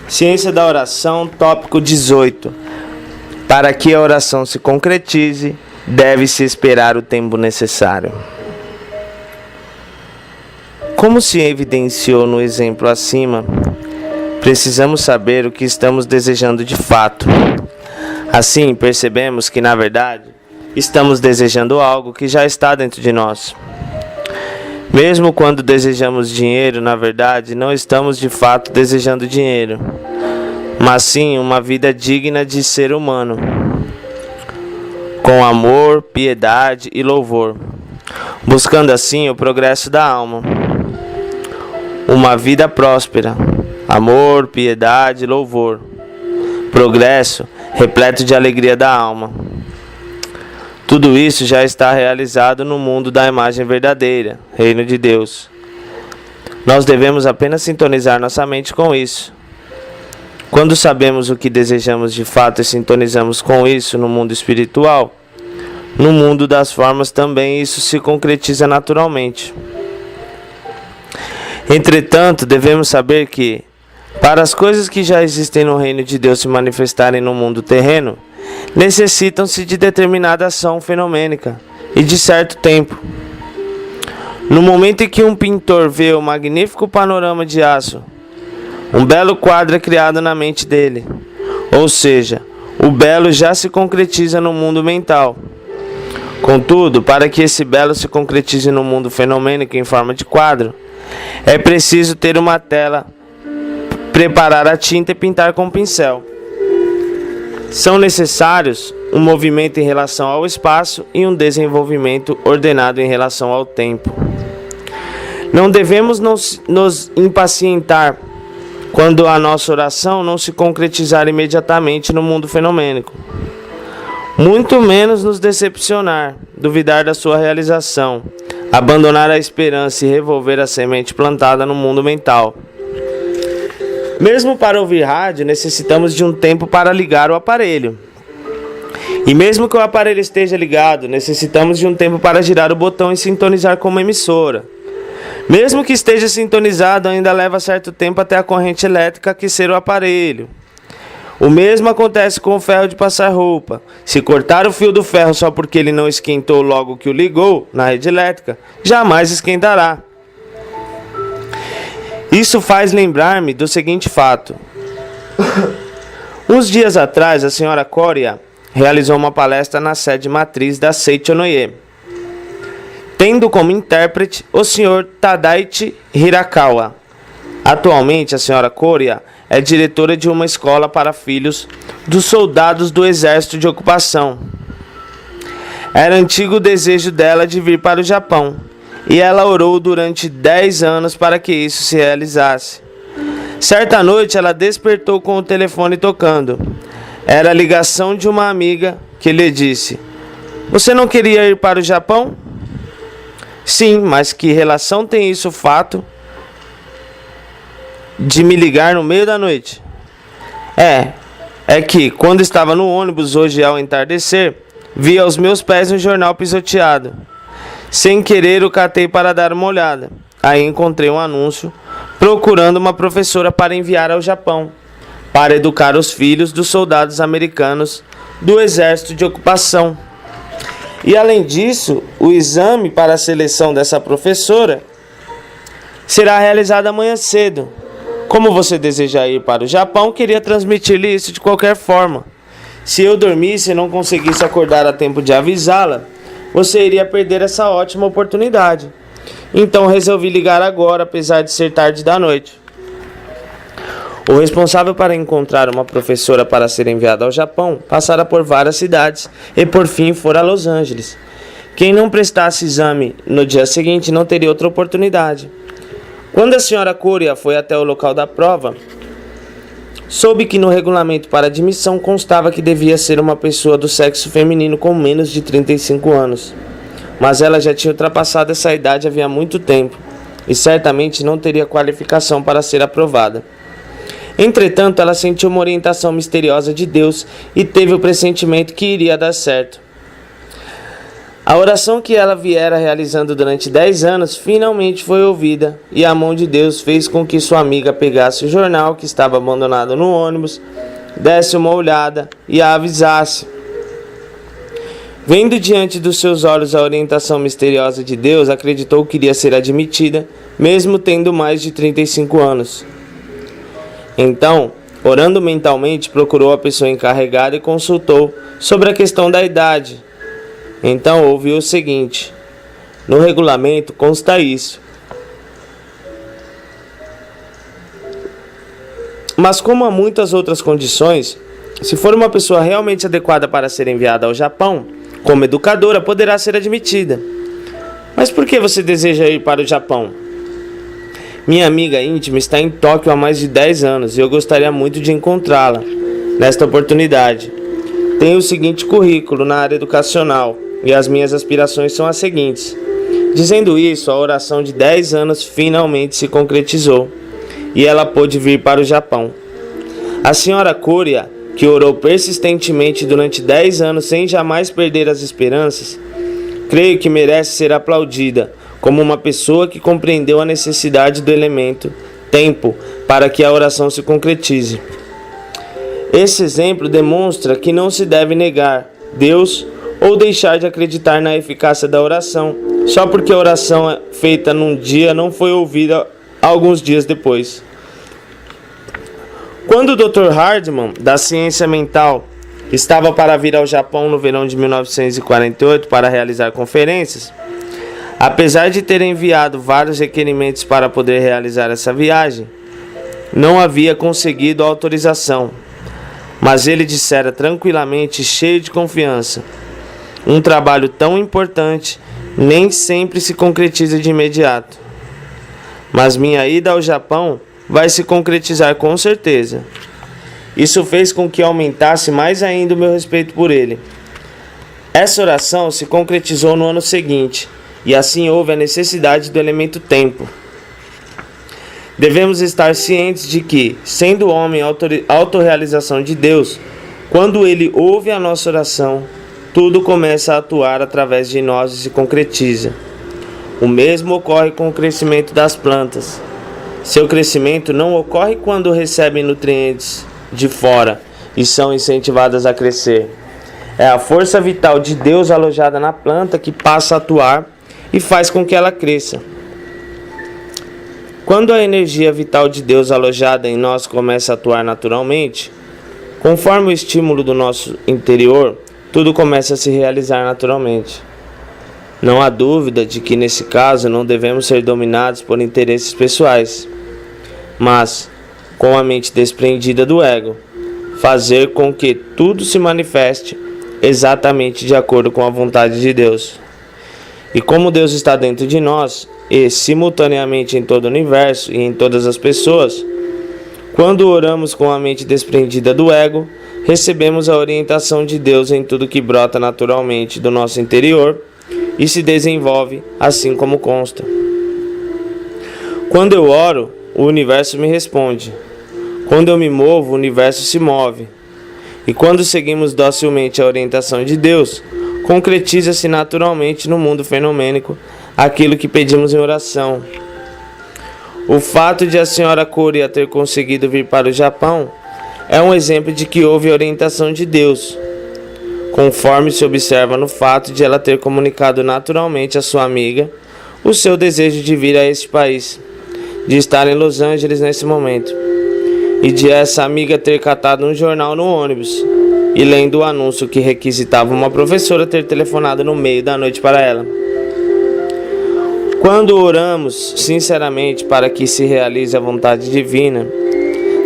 Ciência da oração, tópico 18. Para que a oração se concretize, deve-se esperar o tempo necessário. Como se evidenciou no exemplo acima, precisamos saber o que estamos desejando de fato. Assim, percebemos que, na verdade, estamos desejando algo que já está dentro de nós. Mesmo quando desejamos dinheiro, na verdade, não estamos de fato desejando dinheiro, mas sim uma vida digna de ser humano, com amor, piedade e louvor, buscando assim o progresso da alma. Uma vida próspera, amor, piedade e louvor, progresso repleto de alegria da alma. Tudo isso já está realizado no mundo da imagem verdadeira, Reino de Deus. Nós devemos apenas sintonizar nossa mente com isso. Quando sabemos o que desejamos de fato e sintonizamos com isso no mundo espiritual, no mundo das formas também isso se concretiza naturalmente. Entretanto, devemos saber que, para as coisas que já existem no Reino de Deus se manifestarem no mundo terreno, necessitam-se de determinada ação fenomênica e de certo tempo. No momento em que um pintor vê o magnífico panorama de aço, um belo quadro é criado na mente dele, ou seja, o belo já se concretiza no mundo mental. Contudo, para que esse belo se concretize no mundo fenomênico em forma de quadro, é preciso ter uma tela, preparar a tinta e pintar com o pincel. São necessários um movimento em relação ao espaço e um desenvolvimento ordenado em relação ao tempo. Não devemos nos impacientar quando a nossa oração não se concretizar imediatamente no mundo fenomênico. Muito menos nos decepcionar, duvidar da sua realização, abandonar a esperança e revolver a semente plantada no mundo mental. Mesmo para ouvir rádio, necessitamos de um tempo para ligar o aparelho. E mesmo que o aparelho esteja ligado, necessitamos de um tempo para girar o botão e sintonizar com uma emissora. Mesmo que esteja sintonizado, ainda leva certo tempo até a corrente elétrica aquecer o aparelho. O mesmo acontece com o ferro de passar roupa. Se cortar o fio do ferro só porque ele não esquentou logo que o ligou na rede elétrica, jamais esquentará. Isso faz lembrar-me do seguinte fato. Uns dias atrás, a senhora Koria realizou uma palestra na sede matriz da Seichonoye, tendo como intérprete o senhor Tadaichi Hirakawa. Atualmente, a senhora Koria é diretora de uma escola para filhos dos soldados do exército de ocupação. Era antigo desejo dela de vir para o Japão, e ela orou durante 10 anos para que isso se realizasse. Certa noite, ela despertou com o telefone tocando. Era a ligação de uma amiga que lhe disse: "Você não queria ir para o Japão?" "Sim, mas que relação tem isso o fato de me ligar no meio da noite?" É que, quando estava no ônibus hoje ao entardecer, vi aos meus pés um jornal pisoteado. Sem querer o catei para dar uma olhada. Aí encontrei um anúncio procurando uma professora para enviar ao Japão, para educar os filhos dos soldados americanos do exército de ocupação. E além disso, o exame para a seleção dessa professora será realizado amanhã cedo. Como você deseja ir para o Japão, queria transmitir-lhe isso de qualquer forma. Se eu dormisse e não conseguisse acordar a tempo de avisá-la, você iria perder essa ótima oportunidade. Então resolvi ligar agora, apesar de ser tarde da noite. O responsável para encontrar uma professora para ser enviada ao Japão passara por várias cidades e por fim fora a Los Angeles. Quem não prestasse exame no dia seguinte não teria outra oportunidade. Quando a senhora Koria foi até o local da prova, soube que no regulamento para admissão constava que devia ser uma pessoa do sexo feminino com menos de 35 anos. Mas ela já tinha ultrapassado essa idade havia muito tempo e certamente não teria qualificação para ser aprovada. Entretanto, ela sentiu uma orientação misteriosa de Deus e teve o pressentimento que iria dar certo. A oração que ela viera realizando durante 10 anos finalmente foi ouvida, e a mão de Deus fez com que sua amiga pegasse o jornal que estava abandonado no ônibus, desse uma olhada e a avisasse. Vendo diante dos seus olhos a orientação misteriosa de Deus, acreditou que iria ser admitida, mesmo tendo mais de 35 anos. Então, orando mentalmente, procurou a pessoa encarregada e consultou sobre a questão da idade. Então ouviu o seguinte: no regulamento consta isso. Mas como há muitas outras condições, se for uma pessoa realmente adequada para ser enviada ao Japão, como educadora, poderá ser admitida. Mas por que você deseja ir para o Japão? Minha amiga íntima está em Tóquio há mais de 10 anos e eu gostaria muito de encontrá-la nesta oportunidade. Tenho o seguinte currículo na área educacional e as minhas aspirações são as seguintes. Dizendo isso, a oração de 10 anos finalmente se concretizou e ela pôde vir para o Japão. A senhora Koria, que orou persistentemente durante 10 anos sem jamais perder as esperanças, creio que merece ser aplaudida como uma pessoa que compreendeu a necessidade do elemento tempo para que a oração se concretize. Esse exemplo demonstra que não se deve negar Deus ou deixar de acreditar na eficácia da oração, só porque a oração feita num dia não foi ouvida alguns dias depois. Quando o Dr. Hardman, da ciência mental, estava para vir ao Japão no verão de 1948 para realizar conferências, apesar de ter enviado vários requerimentos para poder realizar essa viagem, não havia conseguido autorização, mas ele dissera tranquilamente, cheio de confiança: um trabalho tão importante nem sempre se concretiza de imediato. Mas minha ida ao Japão vai se concretizar com certeza. Isso fez com que aumentasse mais ainda o meu respeito por ele. Essa oração se concretizou no ano seguinte, e assim houve a necessidade do elemento tempo. Devemos estar cientes de que, sendo o homem autorrealização de Deus, quando ele ouve a nossa oração, tudo começa a atuar através de nós e se concretiza. O mesmo ocorre com o crescimento das plantas. Seu crescimento não ocorre quando recebem nutrientes de fora e são incentivadas a crescer. É a força vital de Deus alojada na planta que passa a atuar e faz com que ela cresça. Quando a energia vital de Deus alojada em nós começa a atuar naturalmente, conforme o estímulo do nosso interior, tudo começa a se realizar naturalmente. Não há dúvida de que nesse caso não devemos ser dominados por interesses pessoais, mas, com a mente desprendida do ego, fazer com que tudo se manifeste exatamente de acordo com a vontade de Deus. E como Deus está dentro de nós e simultaneamente em todo o universo e em todas as pessoas, quando oramos com a mente desprendida do ego, recebemos a orientação de Deus em tudo que brota naturalmente do nosso interior e se desenvolve assim como consta. Quando eu oro, o universo me responde. Quando eu me movo, o universo se move. E quando seguimos docilmente a orientação de Deus, concretiza-se naturalmente no mundo fenomênico aquilo que pedimos em oração. O fato de a senhora Koria ter conseguido vir para o Japão é um exemplo de que houve orientação de Deus, conforme se observa no fato de ela ter comunicado naturalmente à sua amiga o seu desejo de vir a este país, de estar em Los Angeles nesse momento, e de essa amiga ter catado um jornal no ônibus e lendo o anúncio que requisitava uma professora ter telefonado no meio da noite para ela. Quando oramos sinceramente para que se realize a vontade divina,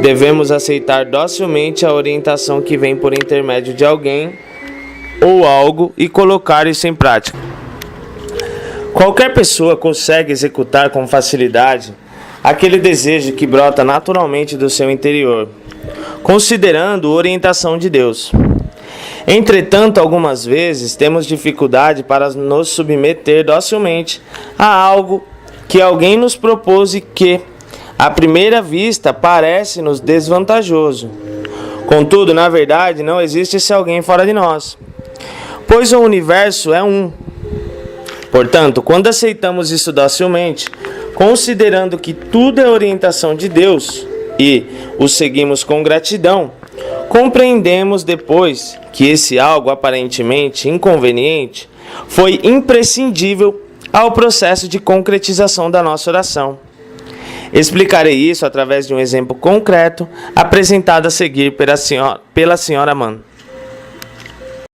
devemos aceitar docilmente a orientação que vem por intermédio de alguém ou algo e colocar isso em prática. Qualquer pessoa consegue executar com facilidade aquele desejo que brota naturalmente do seu interior, considerando a orientação de Deus. Entretanto, algumas vezes temos dificuldade para nos submeter docilmente a algo que alguém nos propôs e que, à primeira vista, parece-nos desvantajoso. Contudo, na verdade, não existe esse alguém fora de nós, pois o universo é um, Portanto, quando aceitamos isso docilmente, considerando que tudo é orientação de Deus e o seguimos com gratidão, compreendemos depois que esse algo aparentemente inconveniente foi imprescindível ao processo de concretização da nossa oração. Explicarei isso através de um exemplo concreto apresentado a seguir pela senhora Mann.